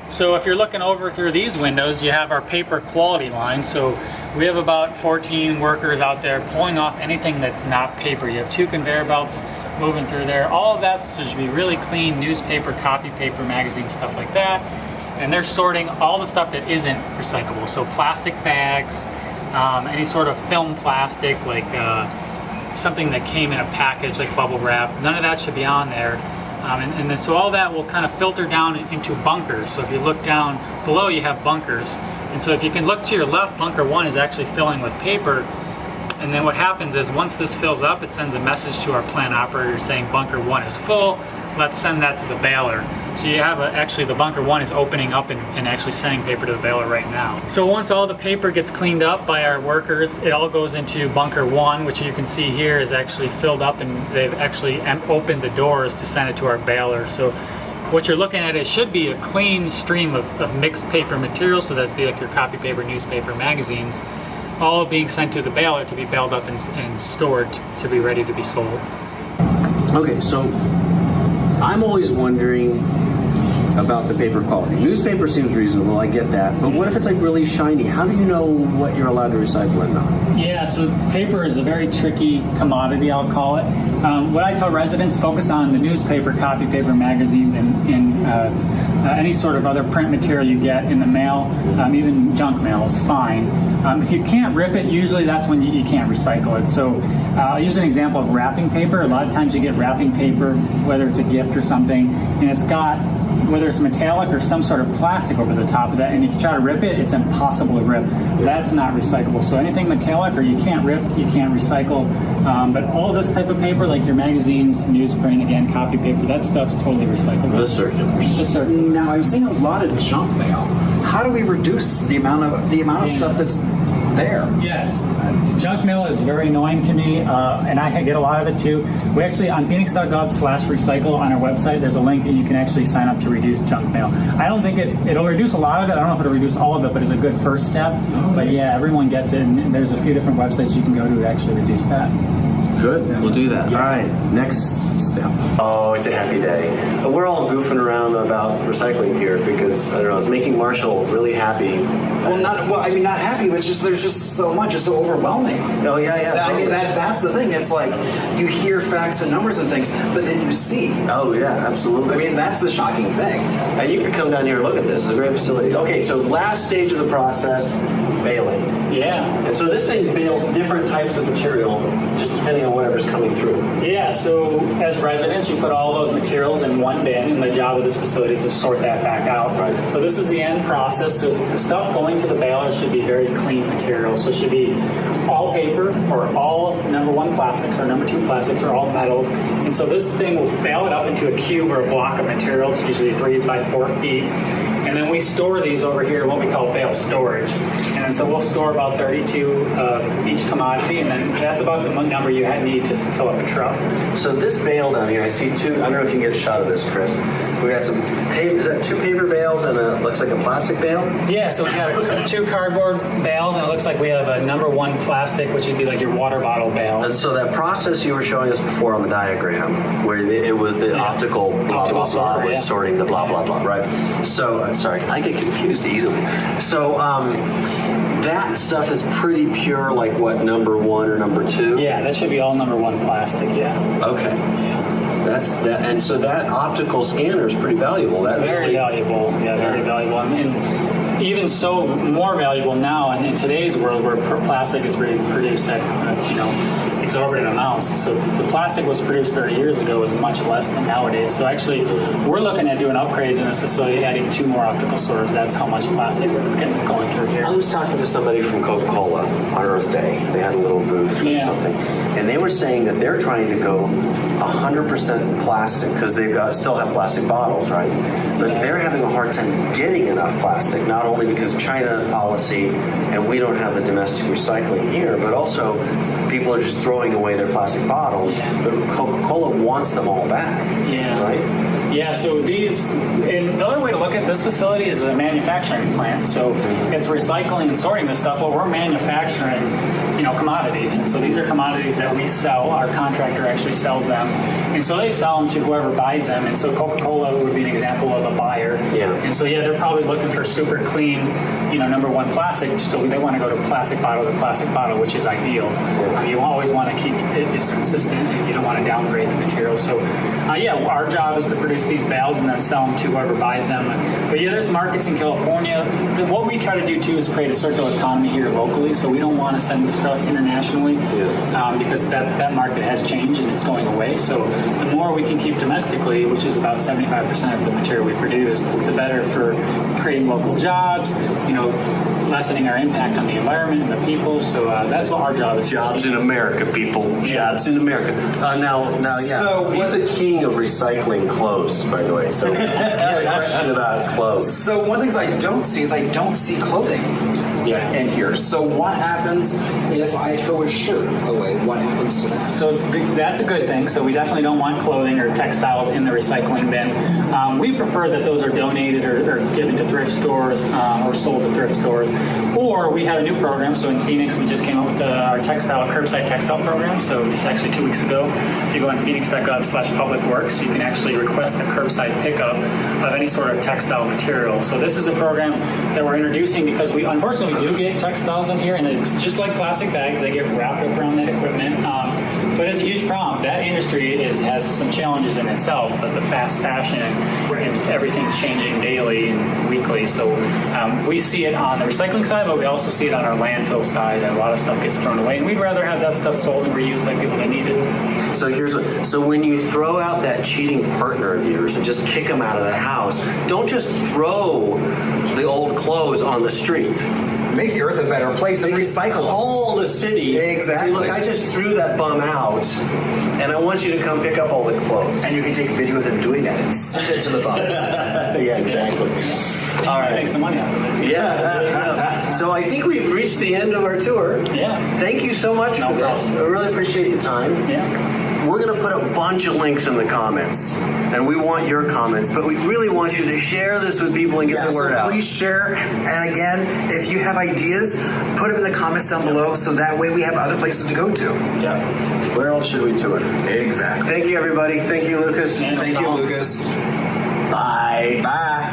So if you're looking over through these windows, you have our paper quality line. So we have about 14 workers out there pulling off anything that's not paper. You have 2 conveyor belts moving through there. All of that should be really clean, newspaper, copy paper, magazine, stuff like that. And they're sorting all the stuff that isn't recyclable. So plastic bags, any sort of film plastic, like something that came in a package like bubble wrap, none of that should be on there. And then so all that will kind of filter down into bunkers. So if you look down below, you have bunkers. And so if you can look to your left, bunker 1 is actually filling with paper. And then what happens is once this fills up, it sends a message to our plant operator saying bunker 1 is full. Let's send that to the baler. So you have actually the bunker 1 is opening up and actually sending paper to the baler right now. So once all the paper gets cleaned up by our workers, it all goes into bunker 1, which you can see here is actually filled up, and they've actually opened the doors to send it to our baler. So what you're looking at, it should be a clean stream of mixed paper material. So that's be like your copy paper, newspaper, magazines, all being sent to the baler to be baled up and stored to be ready to be sold. Okay, so I'm always wondering about the paper quality. Newspaper seems reasonable, I get that, but what if it's like really shiny? How do you know what you're allowed to recycle and not? Yeah, so paper is a very tricky commodity, I'll call it. What I tell residents, focus on the newspaper, copy paper, magazines, and any sort of other print material you get in the mail, even junk mail is fine. If you can't rip it, usually that's when you can't recycle it. So I'll use an example of wrapping paper. A lot of times you get wrapping paper, whether it's a gift or something, and it's got, whether it's metallic or some sort of plastic over the top of that, and if you try to rip it, it's impossible to rip. That's not recyclable. So anything metallic or you can't rip, you can't recycle. But all this type of paper, like your magazines, newsprint, again, copy paper, that stuff's totally recyclable. The circulars. The circulars. Now, I'm seeing a lot of junk mail. How do we reduce the amount of stuff that's there? Yes, junk mail is very annoying to me, and I get a lot of it too. We actually, on phoenix.gov/recycle on our website, there's a link and you can actually sign up to reduce junk mail. I don't think it'll reduce a lot of it. I don't know if it'll reduce all of it, but it's a good first step. Oh, but nice. yeah, everyone gets it, and there's a few different websites you can go to actually reduce that. Good, we'll do that. Yeah. All right, next step. Oh, it's a happy day. We're all goofing around about recycling here because, I don't know, it's making Marshall really happy. Not happy, but there's just so much. It's so overwhelming. Oh, yeah, I totally. mean, that's the thing. It's like you hear facts and numbers and things, but then you see. Oh, yeah, absolutely. I mean, that's the shocking thing. And you can come down here and look at this. It's a great facility. Okay, so last stage of the process, baling. Yeah. And so this thing bales different types of material just depending on whatever's coming through. Yeah, so as residents, you put all those materials in one bin, and the job of this facility is to sort that back out. Right. So this is the end process. So the stuff going to the baler should be very clean material. So it should be all paper or all number 1 plastics or number 2 plastics or all metals. And so this thing will bale it up into a cube or a block of material. It's usually 3 by 4 feet. And then we store these over here in what we call bale storage. And then so we'll store about 32 of each commodity, and then that's about the number you need to fill up a truck. So this bale down here, I see 2, I don't know if you can get a shot of this, Chris. We got some paper, is that 2 paper bales and looks like a plastic bale? Yeah, so we have 2 cardboard bales, and it looks like we have a number 1 plastic, which would be like your water bottle bale. And so that process you were showing us before on the diagram, where it was the optical blah, blah, blah, was sorting the blah, blah, blah, right? So, sorry, I get confused easily. So, that stuff is pretty pure, like what, number 1 or number 2? Yeah, that should be all number 1 plastic, yeah. Okay. That's that, and so that optical scanner is pretty valuable. That very valuable, very valuable. And even so, more valuable now in today's world where plastic is produced at exorbitant amounts. So the plastic was produced 30 years ago was much less than nowadays. So actually, we're looking at doing upgrades in this facility, adding 2 more optical sorters. That's how much plastic we're going through here. I was talking to somebody from Coca-Cola on Earth Day. They had a little booth or something, and they were saying that they're trying to go 100% plastic because they've still have plastic bottles, right? But they're having a hard time getting enough plastic, not only because China policy and we don't have the domestic recycling here, but also people are just throwing away their plastic bottles. But Coca-Cola wants them all back, right? Yeah, so and the other way to look at this facility is a manufacturing plant. So it's recycling and sorting this stuff, but we're manufacturing, commodities. And so these are commodities that we sell. Our contractor actually sells them. And so they sell them to whoever buys them. And so Coca-Cola would be an example of a buyer. Yeah. And so, they're probably looking for super clean, number one, plastic. So they want to go to plastic bottle to plastic bottle, which is ideal. You always want to keep it as consistent. You don't want to downgrade the material. So, our job is to produce these bales and then sell them to whoever buys them. But there's markets in California. What we try to do too is create a circular economy here locally. So we don't want to send this stuff internationally because that market has changed and it's going away. So the more we can keep domestically, which is about 75% of the material we produce, the better for creating local jobs, lessening our impact on the environment and the people. So that's what our job is. Jobs in America, people. Jobs in America. So he's the king of recycling clothes, by the way. So I had a question about clothes. So one of the things I don't see is I don't see clothing in here. So what happens if I throw a shirt away? What happens to that? So that's a good thing. So we definitely don't want clothing or textiles in the recycling bin. We prefer that those are donated or given to thrift stores or sold to thrift stores. Or we have a new program. So in Phoenix, we just came up with our curbside textile program. So just actually 2 weeks ago, if you go on phoenix.gov/publicworks, you can actually request a curbside pickup of any sort of textile material. So this is a program that we're introducing because we unfortunately do get textiles in here, and it's just like plastic bags. They get wrapped up around that equipment. But it's a huge problem. That industry has some challenges in itself, but the fast fashion and everything's changing daily and weekly. So we see it on the recycling side, but we also see it on our landfill side. A lot of stuff gets thrown away, and we'd rather have that stuff sold and reused by people that need it. So when you throw out that cheating partner of yours and just kick them out of the house, don't just throw the old clothes on the street. Make the earth a better place and recycle. Call the city. Exactly. Say, look, I just threw that bum out, and I want you to come pick up all the clothes. And you can take video of them doing that and send it to the bum. Yeah, exactly. All right, make some money out of it. Yeah. So I think we've reached the end of our tour. Yeah. Thank you so much for this. problem. I really appreciate the time. Yeah. We're going to put a bunch of links in the comments, and we want your comments, but we really want you to share this with people and get the word out. Please share. And again, if you have ideas, put them in the comments down below so that way we have other places to go to. Yeah. Where else should we tour? Exactly. Thank you, everybody. Thank you, Lucas. Yeah, no Thank you, problem. Lucas. Bye. Bye.